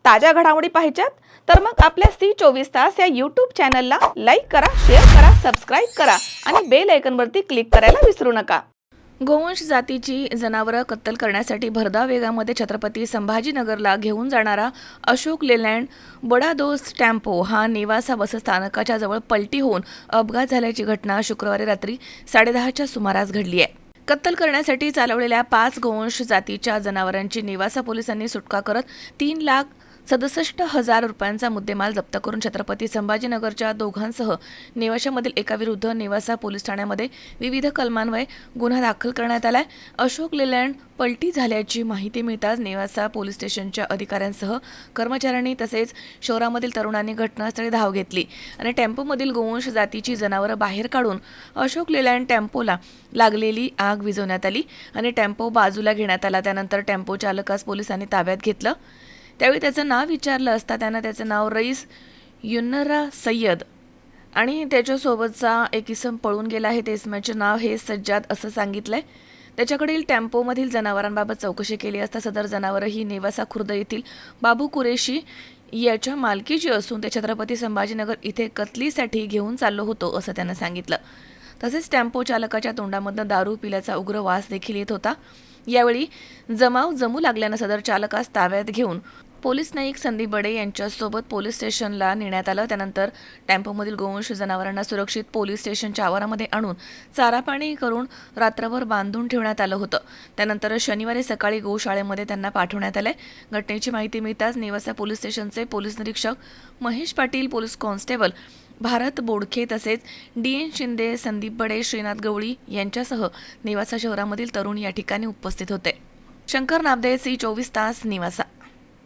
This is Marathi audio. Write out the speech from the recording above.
ताज्या घडामोडी पाहिजेत तर मग आपल्या C24 या यूट्यूब चॅनलला लाईक करा, शेअर करा, सबस्क्राईब करा आणि बेल आयकॉनवरती क्लिक करायला विसरू नका. गोवंश जातीची जनावरं कत्तल करण्यासाठी भरधाव वेगामध्ये छत्रपती संभाजीनगरला घेऊन जाणारा अशोक लेलँड बडा दोस्त टेम्पो हा नेवासा बसस्थानकाच्या जवळ पलटी होऊन अपघात झाल्याची घटना शुक्रवारी रात्री 10:30च्या सुमारास घडली आहे. कत्तल करण्यासाठी चालवलेल्या 5 गोवंश जातीच्या जनावरांची नेवासा पोलिसांनी सुटका करत 3,67,000 रुपयांचा मुद्देमाल जप्त करून छत्रपती संभाजीनगरच्या दोघांसह नेवाशामधील एकाविरुद्ध नेवासा पोलीस ठाण्यामध्ये विविध कलमान्वये गुन्हा दाखल करण्यात आलाय. अशोक लेलँड पलटी झाल्याची माहिती मिळताच नेवासा पोलीस स्टेशनच्या अधिकाऱ्यांसह कर्मचाऱ्यांनी तसेच शहरामधील तरुणांनी घटनास्थळी धाव घेतली आणि टेम्पोमधील गोवंश जातीची जनावरं बाहेर काढून अशोक लेलँड टेम्पोला लागलेली आग विझवण्यात आली आणि टेम्पो बाजूला घेण्यात आला. त्यानंतर टेम्पो चालकास पोलिसांनी ताब्यात घेतलं. त्यावेळी त्याचं नाव विचारलं असता त्यानं त्याचं नाव रईस युन्नरा सय्यद आणि त्याच्यासोबतचा एक इसम पळून गेला आहे. ते इसमाचे नाव हे सज्जाद असं सांगितलंय. त्याच्याकडील टेम्पोमधील जनावरांबाबत चौकशी केली असता सदर जनावरं ही नेवासा खुर्द येथील बाबू कुरेशी याच्या मालकीची असून ते छत्रपती संभाजीनगर इथे कत्तलीसाठी घेऊन चाललो होतो असं त्यानं सांगितलं. तसेच टेम्पो चालकाच्या तोंडामधनं दारू पिल्याचा उग्र वास देखील येत होता. यावेळी जमाव जमू लागल्यानं सदर चालकास ताब्यात घेऊन पोलीस नाईक संदीप बडे यांच्यासोबत पोलीस स्टेशनला नेण्यात आलं. त्यानंतर टेम्पोमधील गोवंश जनावरांना सुरक्षित पोलीस स्टेशनच्या आवारामध्ये आणून चारा पाणी करून रात्रभर बांधून ठेवण्यात आलं होतं. त्यानंतर शनिवारी सकाळी गोशाळेमध्ये त्यांना पाठवण्यात आलंय. घटनेची माहिती मिळताच नेवासा पोलीस स्टेशनचे पोलीस निरीक्षक महेश पाटील, पोलीस कॉन्स्टेबल भारत बोडखे तसेच DN शिंदे, संदीप बडे, श्रीनाथ गवळी यांच्यासह नेवासा शहरामधील तरुण या ठिकाणी उपस्थित होते. शंकर नाबदे, C24 नेवासा.